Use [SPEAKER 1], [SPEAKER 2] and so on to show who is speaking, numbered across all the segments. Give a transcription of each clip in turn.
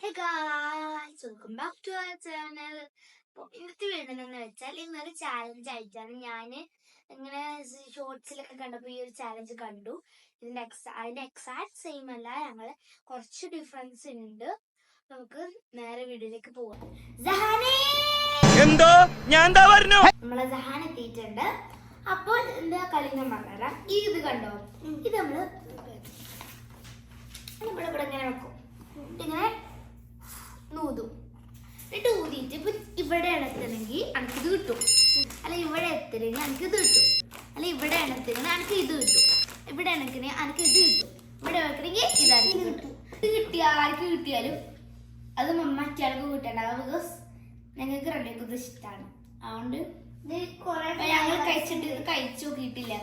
[SPEAKER 1] Hey guys, welcome back to our channel. ഇന്നത്തെ video എന്ന് വെച്ചാൽ ഇന്നൊരു ചാലഞ്ച് ആയിട്ടാണ്. ഞാൻ ഇങ്ങനെ ഷോർട്സിലൊക്കെ കണ്ടപ്പോൾ ഈ ഒരു ചാലഞ്ച് കണ്ടു. അതിന്റെ എക്സാക്ട് സെയിം അല്ല, ഞങ്ങൾ കുറച്ച് ഡിഫറൻസ് ഉണ്ട്. നമുക്ക് നേരെ വീഡിയോയിലേക്ക് പോവാം. നമ്മളെ ജഹാൻ എത്തിയിട്ടുണ്ട്. അപ്പോൾ എന്താ കളി ഞാൻ പറഞ്ഞുതരാം. ഇത് കണ്ടോ, ഇത് നമ്മളിവിടെ ഇങ്ങനെ വെക്കും, ഇങ്ങനെ നൂതും, എന്നിട്ട് ഊതിയിട്ട് ഇപ്പൊ ഇവിടെ എത്തണമെങ്കിൽ എനിക്കിത് കിട്ടും, അല്ല ഇവിടെ എത്തണമെങ്കിൽ എനിക്കിത് കിട്ടും, അല്ല ഇവിടെ എണക്കണമെങ്കിൽ എനിക്ക് ഇത് കിട്ടും, ഇവിടെ എണക്കണെങ്കിൽ എനിക്ക് ഇത് കിട്ടും, ഇവിടെ വെക്കണമെങ്കിൽ ഇതായിരിക്കും കിട്ടും. ഇത് ആർക്ക് കിട്ടിയാലും അത് മറ്റയാൾക്ക് കിട്ടണ്ടാവും. ബിക്കോസ് ഞങ്ങൾക്ക് രണ്ടേക്കും ഇത് ഇഷ്ടമാണ്. അതുകൊണ്ട് ഞങ്ങൾ കഴിച്ചു നോക്കിയിട്ടില്ല,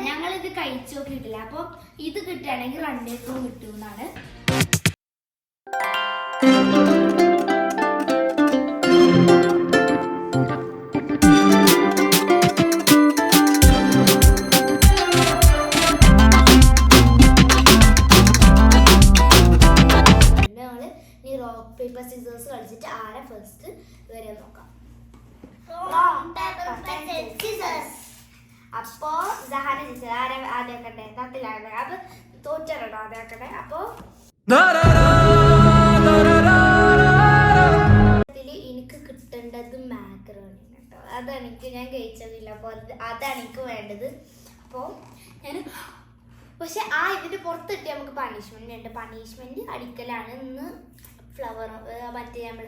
[SPEAKER 1] ഞങ്ങളിത് കഴിച്ചു നോക്കിയിട്ടില്ല. അപ്പൊ ഇത് കിട്ടുകയാണെങ്കിൽ രണ്ടേക്കും കിട്ടുമെന്നാണ്. റോക്ക് പേപ്പർ സിസേഴ്സ് കളിച്ചിട്ട് ആരെ ഫസ്റ്റ് വരെ നോക്കാം. അപ്പോ ജഹാന ടീച്ചർ ആരെ ആദ്യമാക്കട്ടെ, തത്തിലാകട്ടെ, അപ്പൊ തോറ്റോ ആദ്യമാക്കട്ടെ. അപ്പൊ എനിക്ക് കിട്ടേണ്ടത് മാക്രോണി കേട്ടോ. അതെനിക്ക് ഞാൻ കഴിച്ചതില്ല, അപ്പൊ അതാണ് എനിക്ക് വേണ്ടത്. അപ്പോ ഞാൻ പക്ഷെ ഇതിന്റെ പുറത്ത് കിട്ടിയ നമുക്ക് പണിഷ്മെന്റ് ഉണ്ട്. പണിഷ്മെന്റ് അടിക്കലാണ്. ഇന്ന് ഫ്ലവർ മറ്റേ നമ്മൾ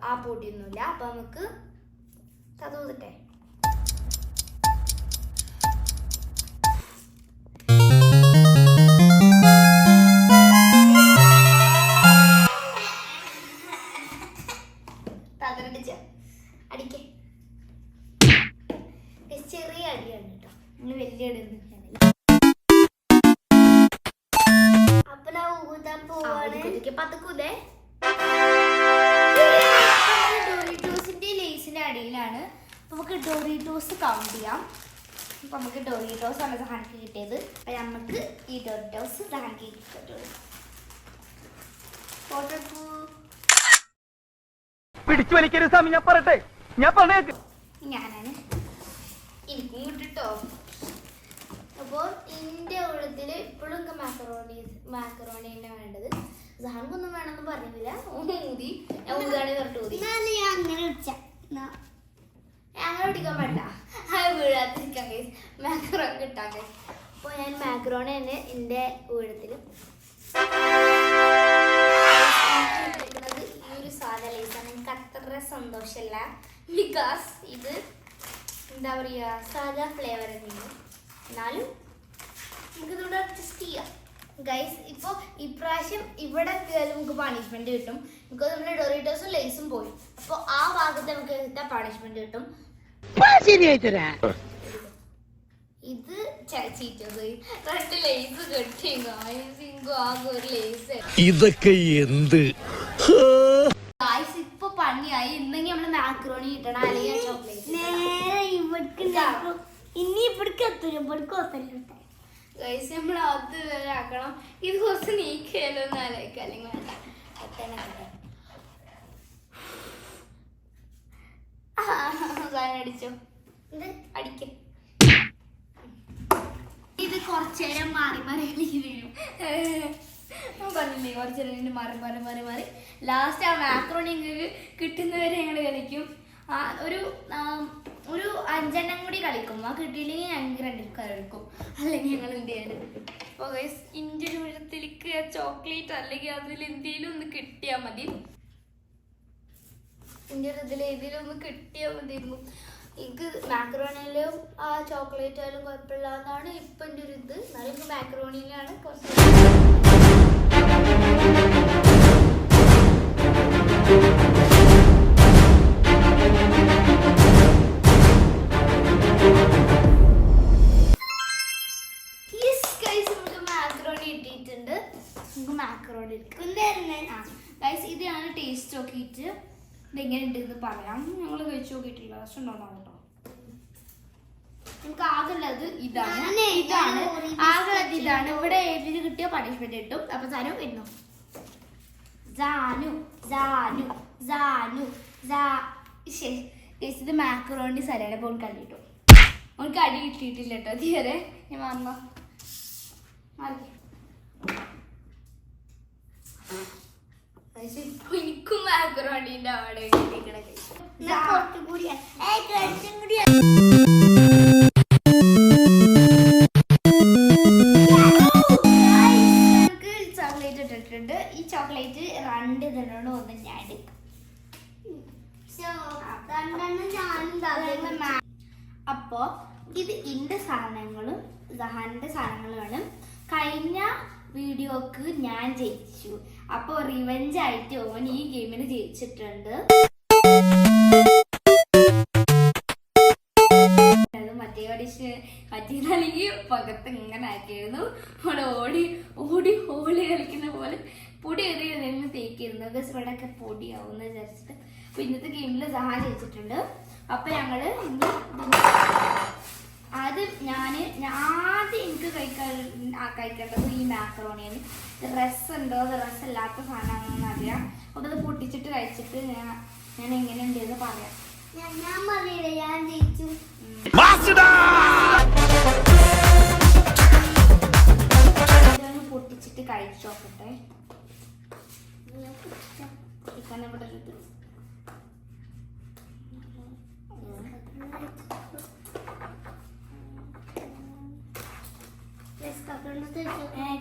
[SPEAKER 1] ആ പൊടിയൊന്നുമില്ല. അപ്പൊ നമുക്ക് തതൂതിട്ടെ. അടിക്കേ, ചെറിയ അടിയാണ് കേട്ടോ, നമ്മൾ വലിയ അടിയൊന്നും. ഡോറിറ്റോസിന്റെ ലേസിന്റെ അടിയിലാണ്. അപ്പൊ നമുക്ക് ഡോറിറ്റോസ് കൗണ്ട് ചെയ്യാം. അപ്പൊ നമുക്ക് ഡോറിറ്റോസ് ആണ് സഹാനിക്ക് കിട്ടിയത്. അപ്പൊ നമുക്ക് ഈ ഡോറിറ്റോസ് സഹാനിക്ക് കിട്ടുള്ളൂ.
[SPEAKER 2] പിടിച്ചു വലിക്കരുത് സ്വാമി, ഞാൻ പറയട്ടെ,
[SPEAKER 1] ഞാനാണ് എനിക്കും കിട്ടിട്ടോ. അപ്പോൾ ഇന്റെ ഉള്ളത്തില് ഇപ്പോഴും മാക്കറോണി തന്നെ വേണ്ടത്. സഹാനക്കൊന്നും വേണമെന്ന് പറഞ്ഞില്ല. ഊതി ഊതാണി പറഞ്ഞിട്ട് ഊതി. അങ്ങനെ പിടിക്കാൻ പറ്റില്ല, അത് വീഴാതിരിക്കാൻ മാക്കറോൺ കിട്ടാൻ. അപ്പോൾ ഞാൻ മാക്കറോണി തന്നെ എൻ്റെ ഊഴത്തിൽ ഈ ഒരു സാധാ ലേസാണ്. എനിക്ക് അത്ര സന്തോഷമല്ല, ബിക്കോസ് ഇത് എന്താ പറയുക, സാധാ ഫ്ലേവർ തന്നെയാണ്. എന്നാലും നമുക്കിതിവിടെ അഡ്ജസ്റ്റ് ചെയ്യാം ഗൈസ്. ഇപ്പോൾ ഇപ്രാവശ്യം ഇവിടെ എത്തിയാലും നമുക്ക് പണിഷ്മെന്റ് കിട്ടും. ബിക്കോസ് നമ്മുടെ ഡോറിറ്റോസും ലേസും പോയി. അപ്പോൾ ആ ഭാഗത്ത് നമുക്ക് കിട്ടാൻ പണിഷ്മെന്റ് കിട്ടും. ഇത് ചീറ്റത് റെഡ് ലേസ് കിട്ടി. ആകെ ഒരു ലേസ്.
[SPEAKER 3] ഇതൊക്കെ എന്ത്
[SPEAKER 1] ഗൈസ് ഇപ്പൊ പണിയായി. ഇന്നെങ്കിൽ നമ്മള് മാക്രോണി കിട്ടണം, അല്ലെങ്കിൽ ചോക്ലേറ്റ്. ഇനി ഇവിടേക്ക് എത്തൂല. ഗൈസ് നമ്മൾ അത് വരെ ആക്കണം. ഇത് കുറച്ച് നീക്കിയാലോ എന്ന് ആലോചിക്കാം, അല്ലെങ്കിൽ വേണ്ട അടിച്ചോ. ഇത് അടിക്ക. ഇത് കുറച്ചേരം മാറി മാറി വരും. പറഞ്ഞില്ലേ, കുറച്ചേരം മാറി മാറി മാറി മാറി ലാസ്റ്റ് ആ മാക്രോണി കിട്ടുന്നവരെ ഞങ്ങൾ കളിക്കും. ഒരു 5 കൂടി കളിക്കും. ആ കിട്ടിയില്ലെങ്കിൽ ഞങ്ങൾക്ക് 2 കളിക്കും, അല്ലെങ്കിൽ ഞങ്ങൾ എന്ത് ചെയ്യണം. അപ്പോൾ ഗൈസ് ഇൻ്റെ ഉയരത്തിലേക്ക് ചോക്ലേറ്റ് അല്ലെങ്കിൽ അതിൽ എന്തെങ്കിലും ഒന്ന് കിട്ടിയാൽ മതി. എൻ്റെ ഒരു ഇതിലേതിലും ഒന്ന് കിട്ടിയാൽ മതിയായിരുന്നു. എനിക്ക് മാക്രോണിയിലും ആ ചോക്ലേറ്റ് ആയാലും കുഴപ്പമില്ല എന്നാണ് ഇപ്പം എൻ്റെ ഒരു ഇത്. എന്നാലും എനിക്ക് മാക്രോണിയിലാണ് കുറച്ച്. ഇതാണ് ടേസ്റ്റ് നോക്കിയിട്ട് ഇതെങ്ങനെ ഉണ്ടെന്ന് പറയാം. ഞങ്ങൾ കഴിച്ചു നോക്കിയിട്ടില്ല, പക്ഷെ ഉണ്ടോന്നാ കേട്ടോ. നമുക്ക് ആകുള്ളത് ഇതാണ് ആകുള്ളത് ഇതാണ്. ഇവിടെ ഏതിന് കിട്ടിയ പണിഷ്മെന്റ് കിട്ടും. അപ്പൊ സാനു വരുന്നു. ഇത് മാക്രോണി സ്ഥലമാണ്. അപ്പോൾ ഓൾക്ക് അടി കിട്ടും. ഓൾക്ക് അടി കിട്ടിയിട്ടില്ല കേട്ടോ തീരെ. ഞാൻ വന്നോ എനിക്കും മാക്രോണിന്റെ അവിടെ ചോക്ലേറ്റ് ഇട്ടിട്ടുണ്ട്. ഈ ചോക്ലേറ്റ് 2 ഇതിനോട് ഒന്ന് ഞാൻ എടുക്കും. അപ്പോ ഇത് ഇന്റെ സാധനങ്ങളും സഹാന്റെ സാധനങ്ങളുമാണ്. കഴിഞ്ഞ വീഡിയോക്ക് ഞാൻ ജയിച്ചു. അപ്പൊ റിവെഞ്ച് ആയിട്ട് ഓൻ ഈ ഗെയിമിന് ജയിച്ചിട്ടുണ്ട്. മറ്റേതാണെങ്കിൽ പകത്ത് ഇങ്ങനെ ആക്കിയിരുന്നു. അവിടെ ഓടി ഓടി ഹോളി കളിക്കുന്ന പോലെ പൊടി എറിയുന്ന തേക്കിയിരുന്നു. ഇവിടെ ഒക്കെ പൊടിയാവുന്ന വിചാരിച്ചിട്ട്. അപ്പൊ ഇന്നത്തെ ഗെയിമിൽ സഹാ ജയിച്ചിട്ടുണ്ട്. അപ്പൊ ഞങ്ങള് ഇനി അത് ആദ്യം എനിക്ക് കഴിക്കേണ്ടത് ഈ മാക്രോണിയാണ്. രസമുണ്ടോ രസമില്ലാത്ത സാധനമാണെന്ന് അറിയാം. അപ്പൊ അത് പൊട്ടിച്ചിട്ട് കഴിച്ചിട്ട് ഞാൻ എങ്ങനെയുണ്ടെന്ന് പറയാം. ഞാൻ പറയട്ടെ, ഞാൻ ജയിച്ചു. ഇതൊന്ന് പൊട്ടിച്ചിട്ട് കഴിച്ചു നോക്കട്ടെ.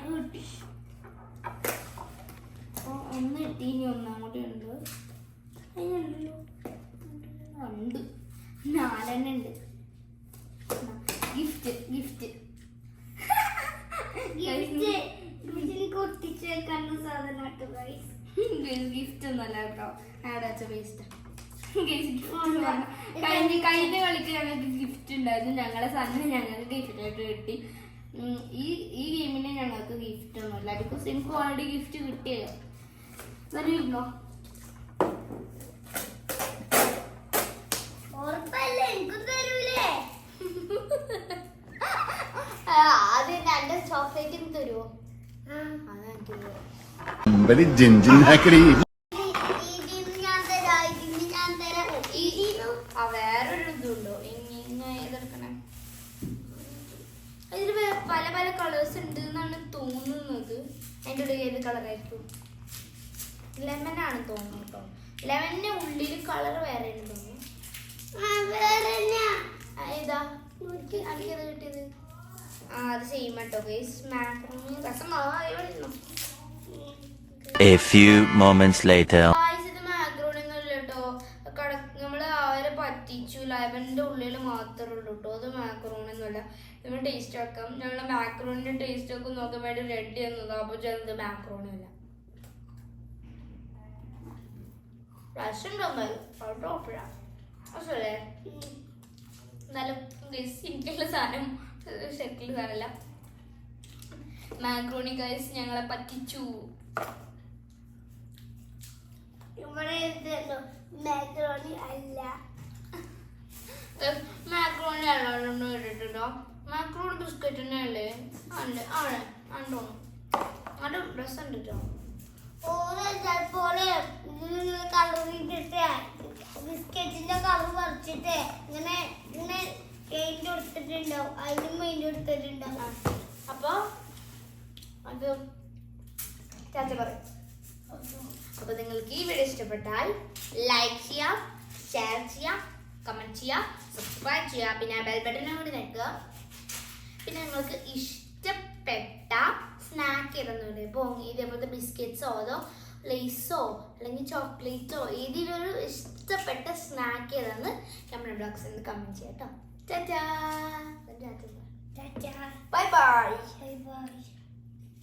[SPEAKER 1] കിട്ടി. ഒന്ന് കിട്ടി. ഇനി ഒന്നാം കൂടി ഉണ്ട്. അതിനുണ്ടല്ലോ 2 4 ഉണ്ട്. ഗിഫ്റ്റ് ഒന്നല്ല കേട്ടോ. കഴിഞ്ഞ കളിക്ക് ഞങ്ങൾക്ക് ഗിഫ്റ്റ് ഉണ്ടായിരുന്നു. ഞങ്ങളെ സാധനം ഞങ്ങൾക്ക് ഗിഫ്റ്റ് ആയിട്ട് കിട്ടി. ഈ ഗെയിമിന് ഞങ്ങൾക്ക് ഗിഫ്റ്റ് ഒന്നുമില്ല. ബിക്കോസ് എനിക്ക് ഓൾറെഡി ഗിഫ്റ്റ് കിട്ടിയല്ലോ. വരുന്നോ ആദ്യം 2 ചോക്ലേറ്റ് തരുമോ? വേറൊരു ഇതുണ്ടോ? ഏതെടുക്കണേ? ഇതിൽ പല പല കളേഴ്സ് ഉണ്ട് എന്നാണ് തോന്നുന്നത്. അതിൻ്റെ ഉള്ളിൽ ഏത് കളറായിരിക്കും? ലെമൺ ആണ് തോന്നുന്നു കേട്ടോ. ലെമണിന്റെ ഉള്ളിൽ കളർ വേറെ ഉണ്ട് തോന്നുന്നു. ഏതാ എനിക്കത് കിട്ടിയത്? അത് സെയിം കേട്ടോ.
[SPEAKER 4] A few moments later.
[SPEAKER 1] ഇത് മാക്രോണി ഒന്നുമില്ല കേട്ടോ. നമ്മള് അവരെ പറ്റിച്ചു. ലെമണിന്റെ ഉള്ളിൽ മാത്രമേ ഉള്ളൂ കേട്ടോ. അത് മാക്രോണി ഒന്നുമല്ല. നമ്മൾ ടേസ്റ്റ് ആക്കാം. ഞങ്ങള് മാക്രോണിന്റെ ടേസ്റ്റ് ഒക്കെ നോക്കാൻ വേണ്ടി റെഡി എന്നതാ. അപ്പൊ ചെറുത് മാക്രോണി അല്ല. എന്നാലും എനിക്കുള്ള സാധനം ശരിക്കുള്ള സാധനമല്ല. മാക്രോണി ഗൈസ് ഞങ്ങളെ പറ്റിച്ചു. മാക്രോണി അല്ലാണ്ടോ ഇട്ടിട്ടുണ്ടോ? മാക്രോണി ബിസ്ക്കറ്റിനെ അല്ലേ? ആണ്ടോ അത് രസമുണ്ട് കേട്ടോ. ബിസ്ക്കറ്റിന്റെ കളർ പറിച്ചിട്ട് ഇങ്ങനെ പെയിന്റ് കൊടുത്തിട്ടുണ്ടാവും. അതിനും പെയിന്റ് കൊടുത്തിട്ടുണ്ടാവും. അപ്പൊ അത് ചാച്ച പറയും. അപ്പൊ നിങ്ങൾക്ക് ഈ വീഡിയോ ഇഷ്ടപ്പെട്ടാൽ ലൈക്ക് ചെയ്യാം, ഷെയർ ചെയ്യാം, കമന്റ് ചെയ്യാം, സബ്സ്ക്രൈബ് ചെയ്യാം. പിന്നെ ബെൽ ബട്ടൺ കൂടി നിൽക്കുക. പിന്നെ നിങ്ങൾക്ക് ഇഷ്ടപ്പെട്ട സ്നാക്ക് ഏതെന്നുണ്ട്. ഇപ്പോൾ ഇതേപോലത്തെ ബിസ്ക്കറ്റ്സോ അതോ ലേസോ അല്ലെങ്കിൽ ചോക്ലേറ്റോ ഏതിലൊരു ഇഷ്ടപ്പെട്ട സ്നാക്ക് ഏതാന്ന് നമ്മുടെ ബ്ലോഗ്സിൽ കമന്റ് ചെയ്യാം കേട്ടോ. Bye bye.